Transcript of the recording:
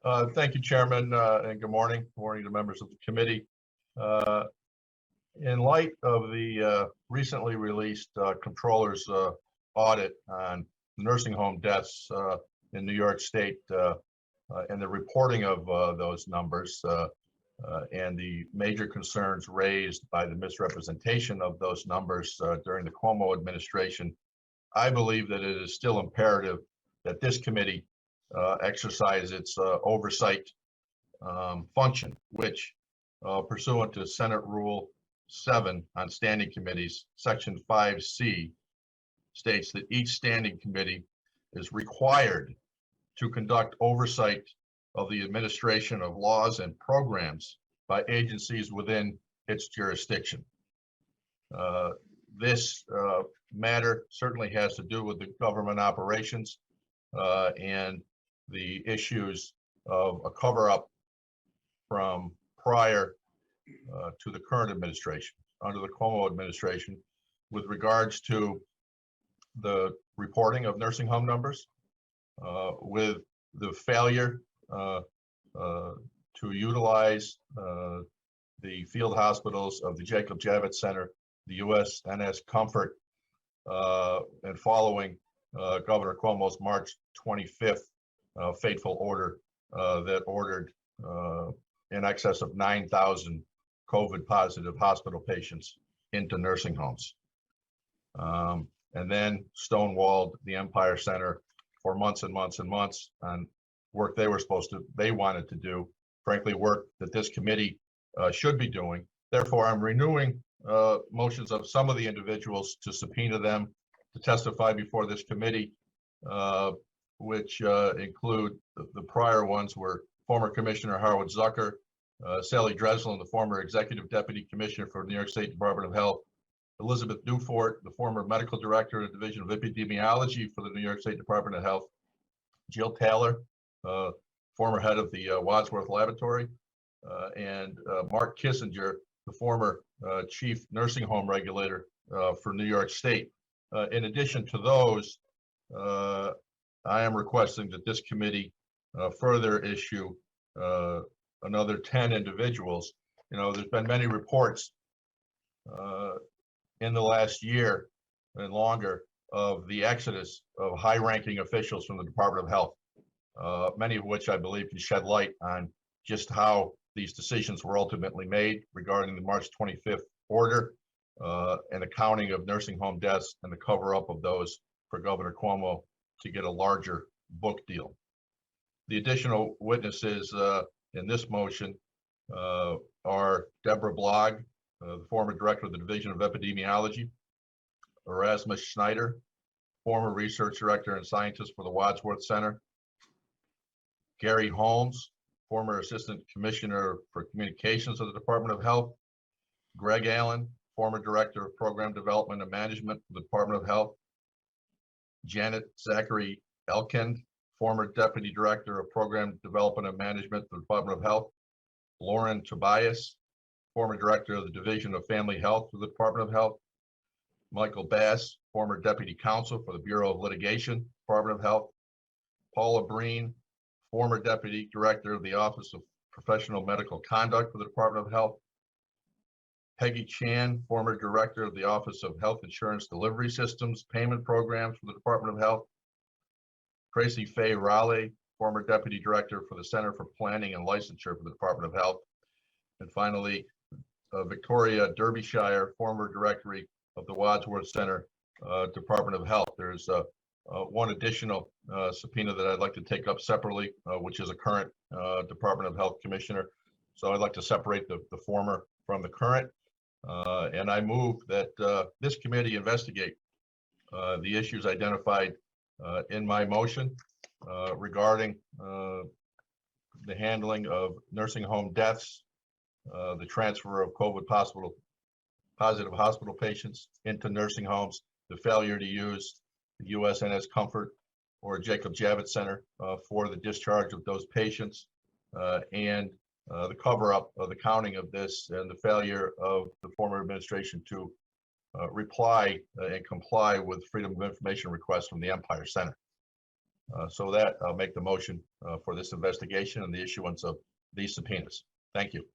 Thank you, Chairman, and good morning. Good morning to members of the committee. Uh, in light of the recently released controller's audit on nursing home deaths in New York State and the reporting of those numbers and the major concerns raised by the misrepresentation of those numbers during the Cuomo administration, I believe that it is still imperative that this committee exercise its oversight function, which pursuant to Senate Rule 7 on standing committees, Section 5C states that each standing committee is required to conduct oversight of the administration of laws and programs by agencies within its jurisdiction. This matter certainly has to do with the government operations and the issues of a cover-up from prior to the current administration, under the Cuomo administration, with regards to the reporting of nursing home numbers, with the failure to utilize the field hospitals of the Jacob Javits Center, the USNS Comfort, and following Governor Cuomo's March 25th fateful order that ordered in excess of 9,000 COVID positive hospital patients into nursing homes. And then stonewalled the Empire Center for months and months and months on work they wanted to do, frankly, work that this committee should be doing. Therefore, I'm renewing motions of some of the individuals to subpoena them to testify before this committee, which include the prior ones were former Commissioner Howard Zucker, Sally Dreslin, the former Executive Deputy Commissioner for the New York State Department of Health, Elizabeth Dufort, the former Medical Director of the Division of Epidemiology for the New York State Department of Health, Jill Taylor, former head of the Wadsworth Laboratory, and Mark Kissinger, the former Chief Nursing Home Regulator for New York State. In addition to those, I am requesting that this committee further issue another 10 individuals. You know, there's been many reports in the last year and longer of the exodus of high-ranking officials from the Department of Health, many of which I believe can shed light on just how these decisions were ultimately made regarding the March 25th order and the counting of nursing home deaths and the cover-up of those for Governor Cuomo to get a larger book deal. The additional witnesses in this motion are Deborah Blogg, the former director of the Division of Epidemiology, Erasmus Schneider, former research director and scientist for the Wadsworth Center, Gary Holmes, former assistant commissioner for communications of the Department of Health, Greg Allen, former director of program development and management for the Department of Health, Janet Zachary Elkind, former deputy director of program development and management for the Department of Health, Lauren Tobias, former director of the Division of Family Health for the Department of Health, Michael Bass, former deputy counsel for the Bureau of Litigation, Department of Health, Paula Breen, former deputy director of the Office of Professional Medical Conduct for the Department of Health, Peggy Chan, former director of the Office of Health Insurance Delivery Systems Payment Programs for the Department of Health, Tracy Faye Raleigh, former deputy director for the Center for Planning and Licensure for the Department of Health, and finally, Victoria Derbyshire, former directory of the Wadsworth Center, Department of Health. There's one additional subpoena that I'd like to take up separately, which is a current Department of Health commissioner. So I'd like to separate the former from the current. And I move that this committee investigate the issues identified in my motion regarding the handling of nursing home deaths, the transfer of COVID positive hospital patients into nursing homes, the failure to use the USNS Comfort or Jacob Javits Center for the discharge of those patients, and the cover-up of the counting of this and the failure of the former administration to reply and comply with Freedom of Information requests from the Empire Center. So that I'll make the motion for this investigation and the issuance of these subpoenas. Thank you.